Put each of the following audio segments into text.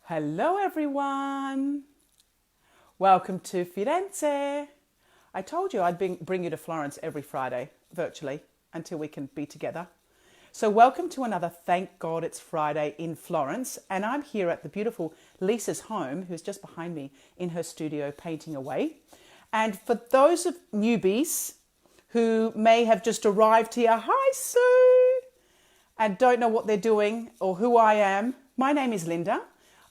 Hello everyone, welcome to Firenze. I told you I'd bring you to Florence every Friday, virtually, until we can be together. So welcome to another Thank God It's Friday in Florence, and I'm here at the beautiful Lisa's home, who's just behind me in her studio painting away. And for those of newbies who may have just arrived here, hi Sue, and don't know what they're doing or who I am, my name is Linda.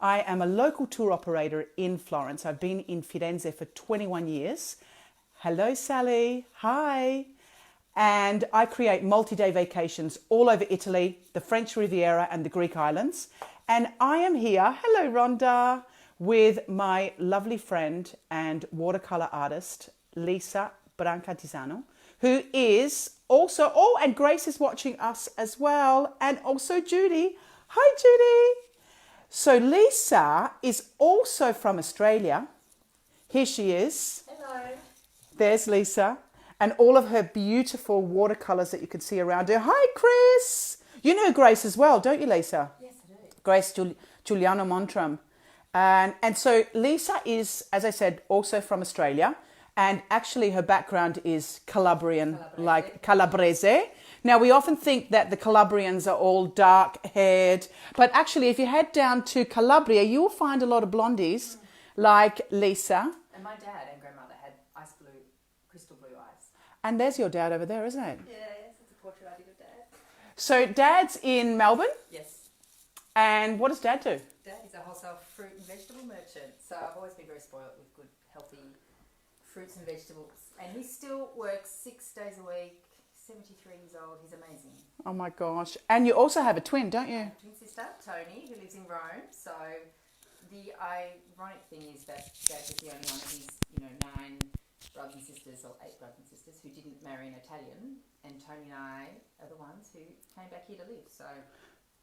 I am a local tour operator in Florence. I've been in Firenze for 21 years. Hello, Sally. Hi. And I create multi-day vacations all over Italy, the French Riviera and the Greek islands. And I am here, hello, Rhonda, with my lovely friend and watercolor artist, Lisa Brancatisano, who is also, and Grace is watching us as well, and also Judy. Hi, Judy. So Lisa is also from Australia. Here she is. Hello. There's Lisa. And all of her beautiful watercolours that you can see around her. Hi, Chris. You know Grace as well, don't you, Lisa? Yes, I do. Grace Giuliano Montram. And so Lisa is, as I said, also from Australia. And actually her background is Calabrian, like Calabrese. Now, we often think that the Calabrians are all dark-haired, but actually, if you head down to Calabria, you will find a lot of blondies, like Lisa. And my dad and grandmother had ice blue, crystal blue eyes. And there's your dad over there, isn't it? Yes, it's a portrait I did of Dad. So, Dad's in Melbourne, Yes. and what does Dad do? Dad is a wholesale fruit and vegetable merchant, so I've always been very spoiled with good, healthy fruits and vegetables. And he still works 6 days a week. 73 years old. He's amazing. Oh my gosh. And you also have a twin, don't you? Twin sister, Tony, who lives in Rome. So the ironic thing is that Dad was the only one of his, 9 brothers and sisters, or 8 brothers and sisters, who didn't marry an Italian. And Tony and I are the ones who came back here to live. So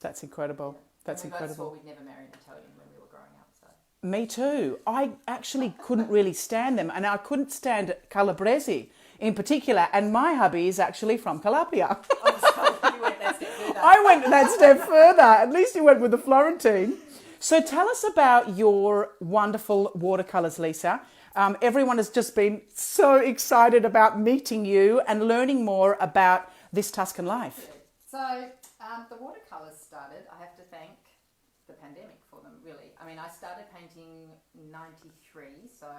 That's incredible. That's and we both incredible. swore we'd never marry an Italian when we were growing up. So Me too. I actually couldn't really stand them, and I couldn't stand Calabrese in particular, and my hubby is actually from Calabria. oh, so you went that step further. I went that step further. At least you went with the Florentine. So tell us about your wonderful watercolours, Lisa. Everyone has just been so excited about meeting you and learning more about This Tuscan Life. So the watercolours started, I have to thank the pandemic for them, really. I mean, I started painting in 93, so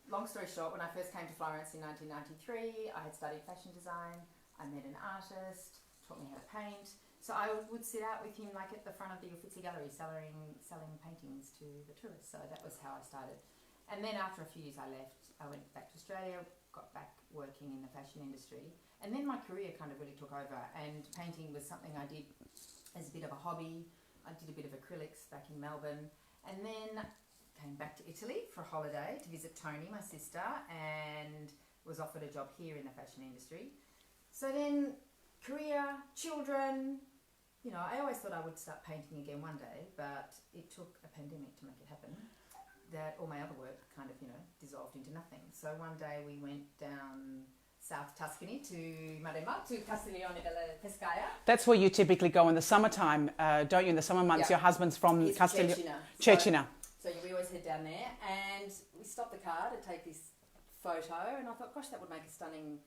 long story short, when I first came to Florence in 1993, I had studied fashion design. I met an artist, taught me how to paint. So I would sit out with him like at the front of the Uffizi Gallery selling paintings to the tourists. So that was how I started. And then after a few years I left, I went back to Australia, got back working in the fashion industry. And then my career kind of really took over, and painting was something I did as a bit of a hobby. I did a bit of acrylics back in Melbourne, and then came back to Italy for a holiday to visit Tony, my sister, and was offered a job here in the fashion industry. So then career, children, I always thought I would start painting again one day, but it took a pandemic to make it happen. That all my other work kind of, dissolved into nothing. So one day we went down South Tuscany to Maremma, to Castiglione della Pescaia. That's where you typically go in the summertime, don't you? In the summer months, Yeah. your husband's from He's Castiglione. Cecina. So we always head down there, and we stopped the car to take this photo, and I thought, gosh, that would make a stunning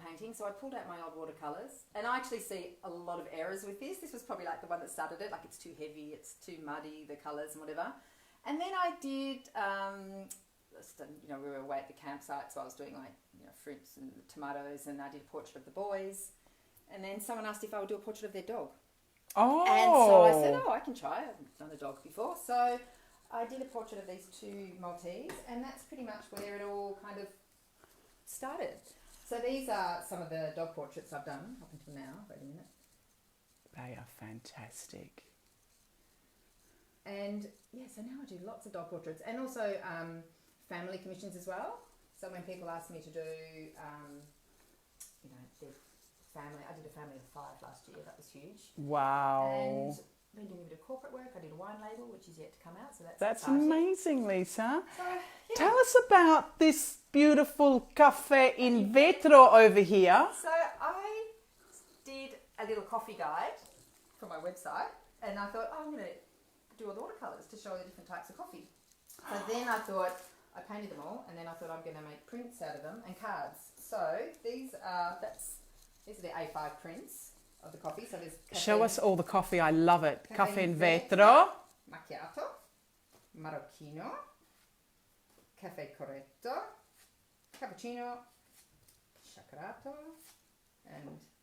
painting. So I pulled out my old watercolours, and I actually see a lot of errors with this. This was probably like the one that started it, like it's too heavy, it's too muddy, the colours and whatever. And then I did, we were away at the campsite, so I was doing fruits and tomatoes, and I did a portrait of the boys. And then someone asked if I would do a portrait of their dog. Oh. And so I said, I can try. I haven't done a dog before. So I did a portrait of these 2 Maltese, and that's pretty much where it all kind of started. So these are some of the dog portraits I've done up until now. Wait a minute. They are fantastic. And so now I do lots of dog portraits, and also family commissions as well. So when people ask me to do, their family, I did a family of 5 last year. That was huge. Wow. And been doing a bit of corporate work. I did a wine label, which is yet to come out. So that's exciting. Amazing, Lisa. So, yeah. Tell us about this beautiful cafe in vetro over here. So I did a little coffee guide for my website, and I thought, I'm going to do all the watercolours to show all the different types of coffee. So then I thought, I painted them all, and then I thought I'm going to make prints out of them and cards. So these are the A5 prints of the coffee. So there's Show us all the coffee. I love it. Caffè in vetro. Macchiato, Marocchino, Caffè Corretto, Cappuccino, Shakerato,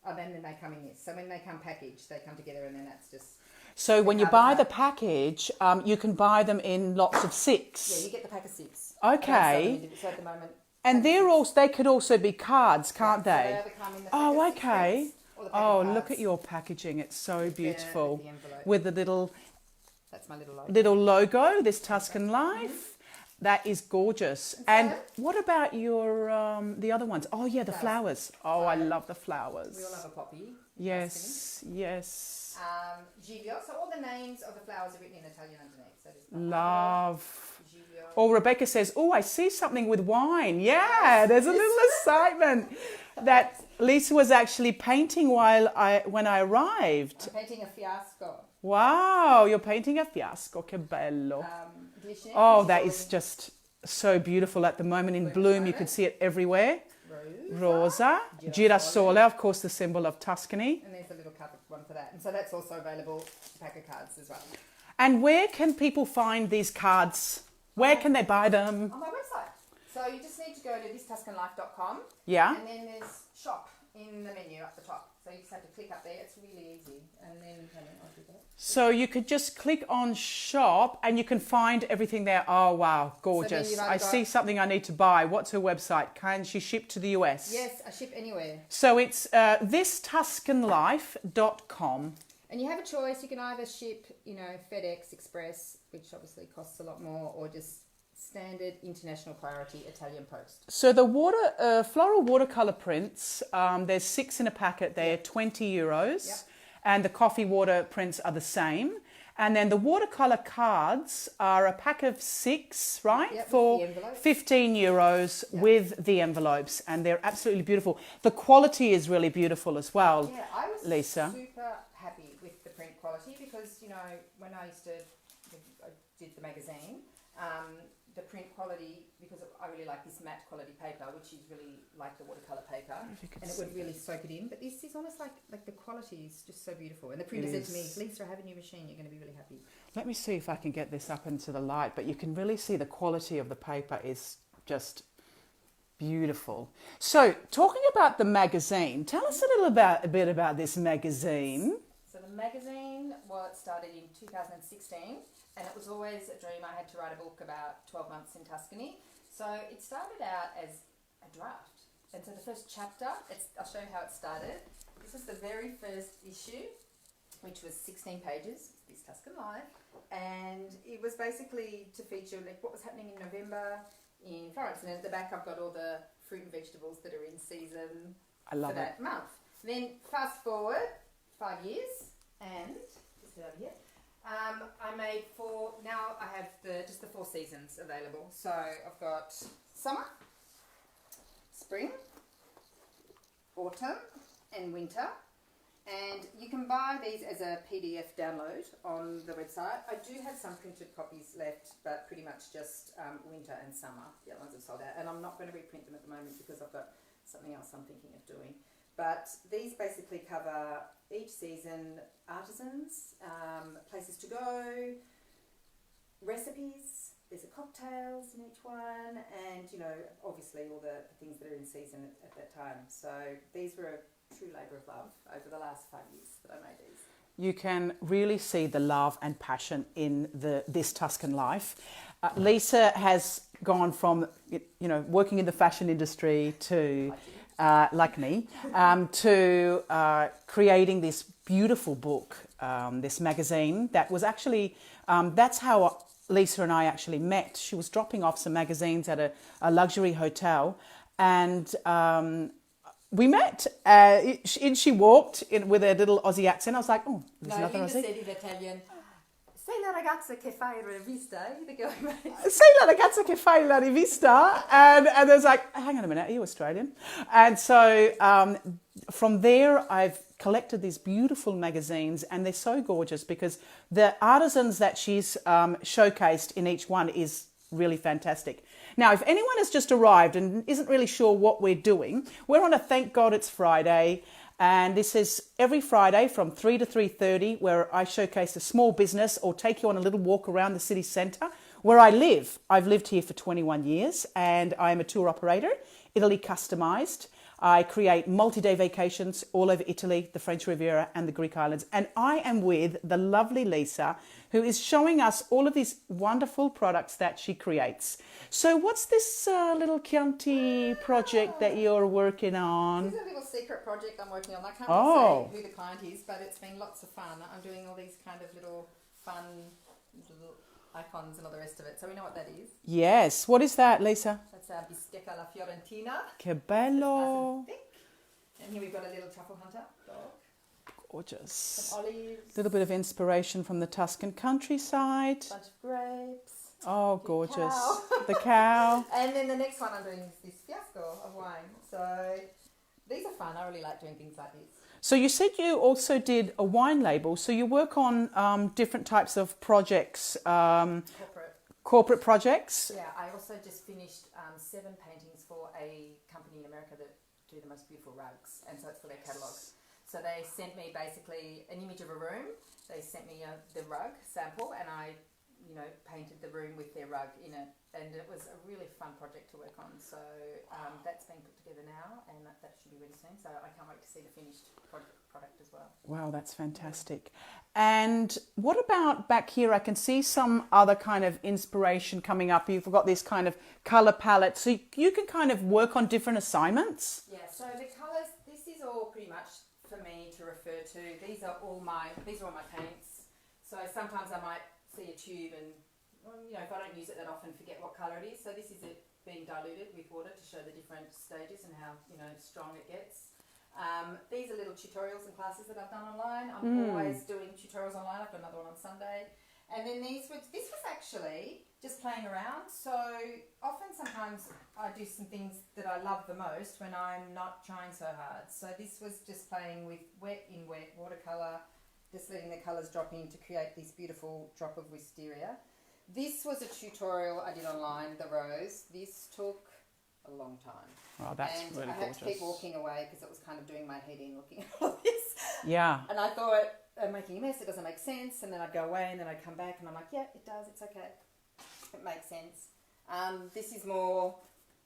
and then they come in this. So when they come packaged, they come together, and then that's just... So when you buy the package, you can buy them in lots of 6. Yeah, you get the pack of 6. Okay. So at the moment... And they could also be cards, can't they? So they come in the Oh, pack of 6 okay. prints, or the pack Oh, of look cards. at your packaging. It's so beautiful. The envelope. With the little That's my little logo. logo, This Tuscan Life. That is gorgeous. And what about your the other ones? Oh yeah, the flowers. Oh, I love the flowers. We all have a poppy. Yes, yes. Giglio. So all the names of the flowers are written in Italian underneath. So there's Love. Giglio. Oh, Rebecca says, oh, I see something with wine. Yeah, there's a little excitement that Lisa was actually painting when I arrived. I'm painting a fiasco. Wow, you're painting a fiasco. Que bello. Glichin, Oh, that is just so beautiful at the moment in bloom. You could see it everywhere. Rosa. Girasole, of course, the symbol of Tuscany. And there's a little cover one for that. And so that's also available, a pack of cards as well. And where can people find these cards? Where can they buy them? On my website. So you just need to go to thistuscanlife.com. Yeah. And then there's shop in the menu up the top. So you just have to click up there. It's really easy. And then I'll do that. So you could just click on shop and you can find everything there. Oh, wow, gorgeous. I see something I need to buy. What's her website? Can she ship to the US? Yes, I ship anywhere. So it's thistuscanlife.com. And you have a choice. You can either ship, FedEx Express, which obviously costs a lot more, or just standard international priority Italian post. So the floral watercolor prints, there's 6 in a packet. They're €20. Yep. And the coffee water prints are the same. And then the watercolor cards are a pack of 6, right? Yep, for with the envelope. €15 with the envelopes. And they're absolutely beautiful. The quality is really beautiful as well, Yeah, I was Lisa. super happy with the print quality because, when I did the magazine, the print quality, because I really like this matte quality paper, which is really like the watercolor paper, and it would really soak it in. But this is almost like the quality is just so beautiful. And the printer said to me, Lisa, I have a new machine, you're going to be really happy. Let me see if I can get this up into the light, but you can really see the quality of the paper is just beautiful. So, talking about the magazine, tell us a bit about this magazine. So the magazine started in 2016, and it was always a dream. I had to write a book about 12 months in Tuscany. So it started out as a draft. And so the first chapter, I'll show you how it started. This is the very first issue, which was 16 pages, This Tuscan Life. And it was basically to feature what was happening in November in Florence. And then at the back, I've got all the fruit and vegetables that are in season I love for that month. Then fast forward 5 years, and just over here, I made 4. Now I have just the 4 seasons available. So I've got summer, spring, autumn, and winter. And you can buy these as a PDF download on the website. I do have some printed copies left, but pretty much just winter and summer. The other ones have sold out. And I'm not going to reprint them at the moment because I've got something else I'm thinking of doing. But these basically cover each season, artisans, places to go, recipes. There's cocktails in each one, and obviously all the things that are in season at that time. So these were a true labour of love over the last 5 years that I made these. You can really see the love and passion in This Tuscan Life. Lisa has gone from working in the fashion industry to like me, to creating this beautiful book, this magazine that was actually, that's how Lisa and I actually met. She was dropping off some magazines at a luxury hotel, and we met. In she walked in with a little Aussie accent. I was like, oh, there's another Aussie. Said in Italian, sei la ragazza che fa la rivista, the girl who made Sei la ragazza che fa la rivista. And I was like, hang on a minute, are you Australian? And so from there, I've collected these beautiful magazines, and they're so gorgeous because the artisans that she's showcased in each one is really fantastic. Now, if anyone has just arrived and isn't really sure what we're doing, we're on a Thank God It's Friday, and this is every Friday from 3 to 3:30, where I showcase a small business or take you on a little walk around the city centre where I live. I've lived here for 21 years, and I am a tour operator, Italy customised. I create multi-day vacations all over Italy, the French Riviera and the Greek islands. And I am with the lovely Lisa, who is showing us all of these wonderful products that she creates. So what's this little Chianti project that you're working on? This is a little secret project I'm working on. I can't Oh. really say who the client is, but it's been lots of fun. I'm doing all these kind of little fun little icons and all the rest of it. So we know what that is. Yes. What is that, Lisa? That's our bistecca alla fiorentina. Que bello. Nice and thick. And here we've got a little truffle hunter dog. Gorgeous. Some olives. A little bit of inspiration from the Tuscan countryside. Bunch of grapes. Oh, the gorgeous. cow. The cow. And then the next one I'm doing is this fiasco of wine. So these are fun. I really like doing things like this. So you said you also did a wine label. So you work on different types of projects, corporate projects. Yeah, I also just finished 7 paintings for a company in America that do the most beautiful rugs, and so it's for their catalogue. So they sent me basically an image of a room. They sent me the rug sample, and I, painted the room with their rug in it, and it was a really fun project to work on. So that's being put together now, and that should be really soon. So I can't wait to see the finished product as well. Wow, that's fantastic. And what about back here? I can see some other kind of inspiration coming up. You've got this kind of colour palette, so you can kind of work on different assignments. Yeah, so the colours, this is all pretty much for me to refer to. These are all my paints. So sometimes I might see a tube and, if I don't use it that often, forget what colour it is. So this is it being diluted with water to show the different stages and how, strong it gets. These are little tutorials and classes that I've done online. I'm always doing tutorials online. I've got another one on Sunday. And then this was actually just playing around. So often sometimes I do some things that I love the most when I'm not trying so hard. So this was just playing with wet watercolour, just letting the colours drop in to create this beautiful drop of wisteria. This was a tutorial I did online, the rose. This took a long time. Oh, that's and really I had gorgeous. to keep walking away because it was kind of doing my head in looking at all this. Yeah. And I thought, I'm making a mess, it doesn't make sense. And then I'd go away and then I'd come back and I'm like, yeah, it does, it's okay. It makes sense. This is more,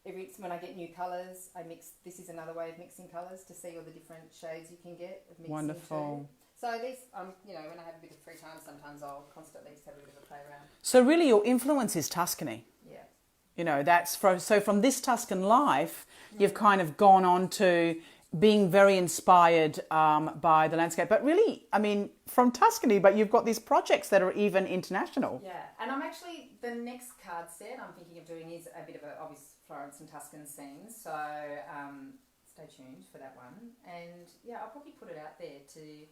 when I get new colours, I mix, this is another way of mixing colours to see all the different shades you can get of mixing. Wonderful. Too. So these, when I have a bit of free time, sometimes I'll constantly just have a bit of a play around. So really your influence is Tuscany. Yeah. That's from This Tuscan Life, you've kind of gone on to being very inspired by the landscape. But really, from Tuscany, but you've got these projects that are even international. Yeah, and I'm actually, the next card set I'm thinking of doing is a bit of a obvious Florence and Tuscan scenes. So stay tuned for that one. And yeah, I'll probably put it out there to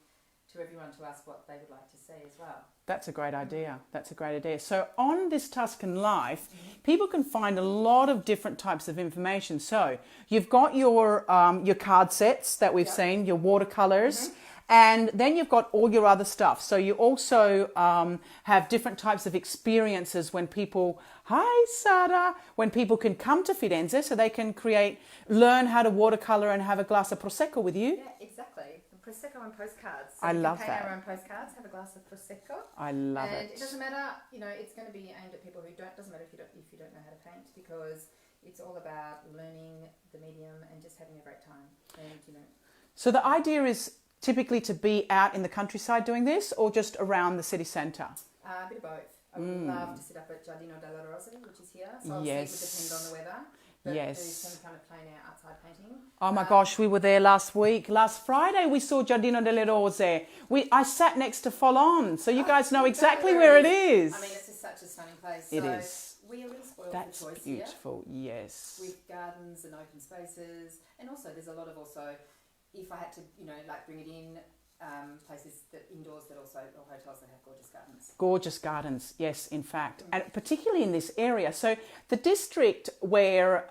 everyone to ask what they would like to see as well. That's a great idea. That's a great idea. So on This Tuscan Life, people can find a lot of different types of information. So you've got your card sets that we've seen, your watercolors, and then you've got all your other stuff. So you also have different types of experiences when people, hi Sara, when people can come to Firenze so they can learn how to watercolor and have a glass of Prosecco with you. Yeah, exactly. Prosecco and postcards. So I we love can paint that. our own postcards, have a glass of Prosecco. I love and it. it doesn't matter, it's going to be aimed at people who doesn't matter if you don't know how to paint, because it's all about learning the medium and just having a great time. And, So the idea is typically to be out in the countryside doing this, or just around the city centre? A bit of both. I would love to sit up at Giardino della Rose, which is here. So obviously it would depend on the weather. But do some kind of plein air outside painting. Oh my gosh, we were there last week. Last Friday we saw Giardino delle Rose. I sat next to Folon, so you guys know exactly where it is. It's just such a stunning place. It so is. We are really spoiled That's for choice beautiful, here. yes. With gardens and open spaces. And also there's a lot of if I had to, bring it in, places that indoors or hotels that have gorgeous gardens. Gorgeous gardens, yes, in fact, and particularly in this area. So the district where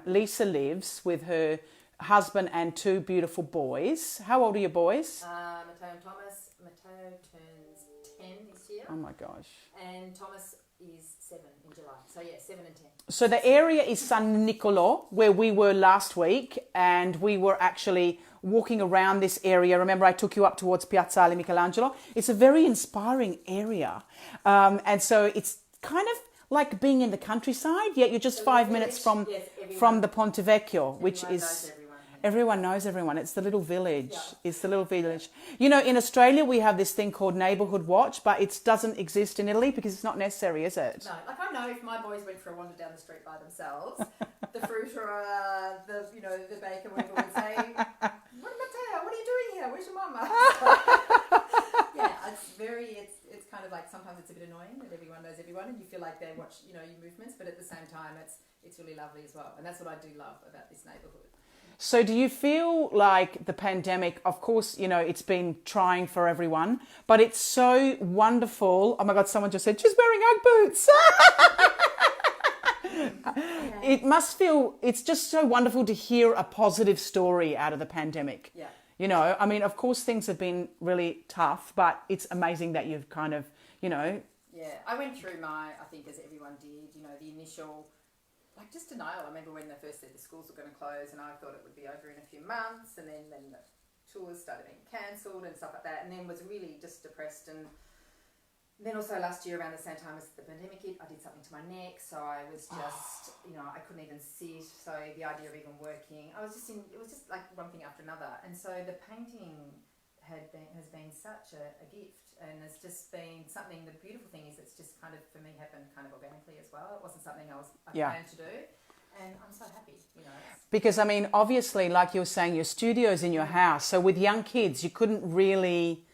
Lisa lives with her husband and two beautiful boys. How old are your boys? Matteo and Thomas. Matteo turns 10 this year. Oh my gosh. And Thomas is 7 in July. So yeah, 7 and 10. So the area is San Niccolò, where we were last week, and we were actually walking around this area. Remember, I took you up towards Piazzale Michelangelo. It's a very inspiring area. And so it's kind of like being in the countryside, yet you're just 5 minutes from the Ponte Vecchio, which is... Everyone knows everyone. It's the little village. Yeah. It's the little village. You know, in Australia, we have this thing called Neighbourhood Watch, but it doesn't exist in Italy because it's not necessary, is it? No. Like, I know if my boys went for a wander down the street by themselves, the fruiterer, the baker, whatever would say, Matteo, what are you doing here? Where's your mama? Yeah, it's kind of like sometimes it's a bit annoying that everyone knows everyone and you feel like they watch, your movements, but at the same time, it's really lovely as well. And that's what I do love about this neighbourhood. So do you feel like the pandemic, of course, it's been trying for everyone, but it's so wonderful. Oh my God, someone just said, she's wearing Ugg boots. It must feel, it's just so wonderful to hear a positive story out of the pandemic. Yeah. I mean, of course, things have been really tough, but it's amazing that you've kind of, Yeah, I went through I think as everyone did, the initial... Like just denial. I remember when they first said the schools were going to close and I thought it would be over in a few months and then the tours started being cancelled and stuff like that and then was really just depressed and then also last year around the same time as the pandemic hit I did something to my neck so I was just, I couldn't even sit so the idea of even working, it was just like one thing after another and so the painting has been such a gift and it's just been something, the beautiful thing is it's just kind of, for me, happened kind of organically as well. It wasn't something I planned to do and I'm so happy, Because, I mean, obviously, like you were saying, your studio's in your house, so with young kids, you couldn't really,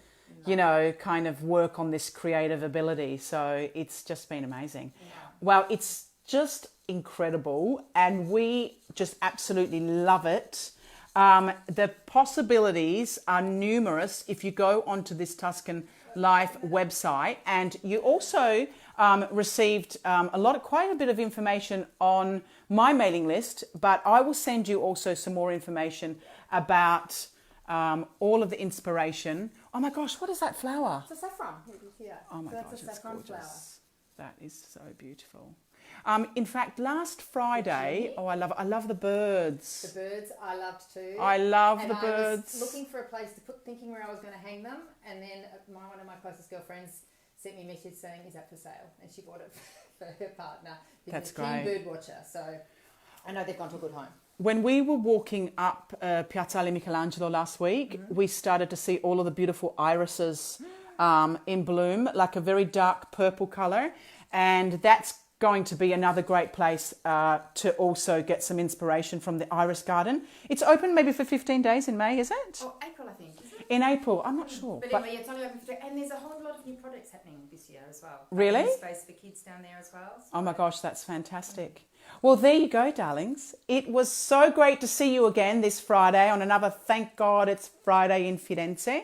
kind of work on this creative ability, so it's just been amazing. Yeah. Well, it's just incredible and we just absolutely love it. The possibilities are numerous if you go onto this Tuscan Life website, and you also received quite a bit of information on my mailing list, but I will send you also some more information about all of the inspiration. Oh my gosh, what is that flower? It's a saffron. Yeah. Oh my gosh, it's gorgeous. Flower. That is so beautiful. In fact, last Friday, I love the birds. The birds I loved too. I love the birds. I was looking for a place to thinking where I was going to hang them, and then one of my closest girlfriends sent me a message saying, "Is that for sale?" And she bought it for her partner. That's great. Keen great. bird watcher, so I know they've gone to a good home. When we were walking up Piazzale Michelangelo last week, we started to see all of the beautiful irises in bloom, like a very dark purple colour, and that's going to be another great place to also get some inspiration from the iris garden. It's open maybe for 15 days in May, is it? Oh, April, I think. Is it? In April, I'm not sure. But anyway, it's only open for and there's a whole lot of new projects happening this year as well. Really? Space for kids down there as well. So. Oh my gosh, that's fantastic. Well, there you go, darlings. It was so great to see you again this Friday on another Thank God It's Friday in Firenze.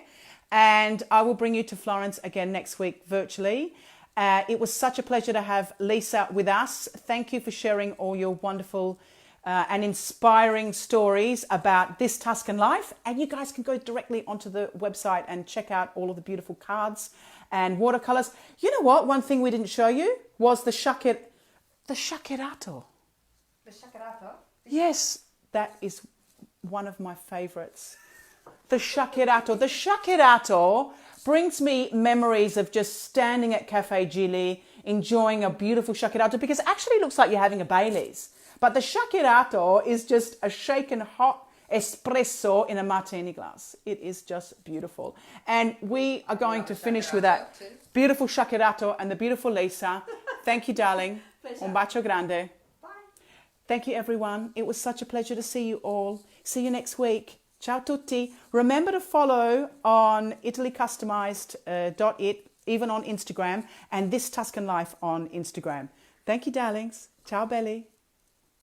And I will bring you to Florence again next week virtually. It was such a pleasure to have Lisa with us. Thank you for sharing all your wonderful and inspiring stories about This Tuscan Life. And you guys can go directly onto the website and check out all of the beautiful cards and watercolours. You know what? One thing we didn't show you was the shakerato. The shakerato? Yes, that is one of my favourites. The shakerato. The shakerato brings me memories of just standing at Cafe Gilly, enjoying a beautiful shakerato, because it actually looks like you're having a Baileys. But the shakerato is just a shaken hot espresso in a martini glass. It is just beautiful. And we are going to finish with that beautiful shakerato and the beautiful Lisa. Thank you, darling. Pleasure. Un bacio grande. Bye. Thank you, everyone. It was such a pleasure to see you all. See you next week. Ciao tutti. Remember to follow on italycustomized.it, even on Instagram, and This Tuscan Life on Instagram. Thank you, darlings. Ciao, belly.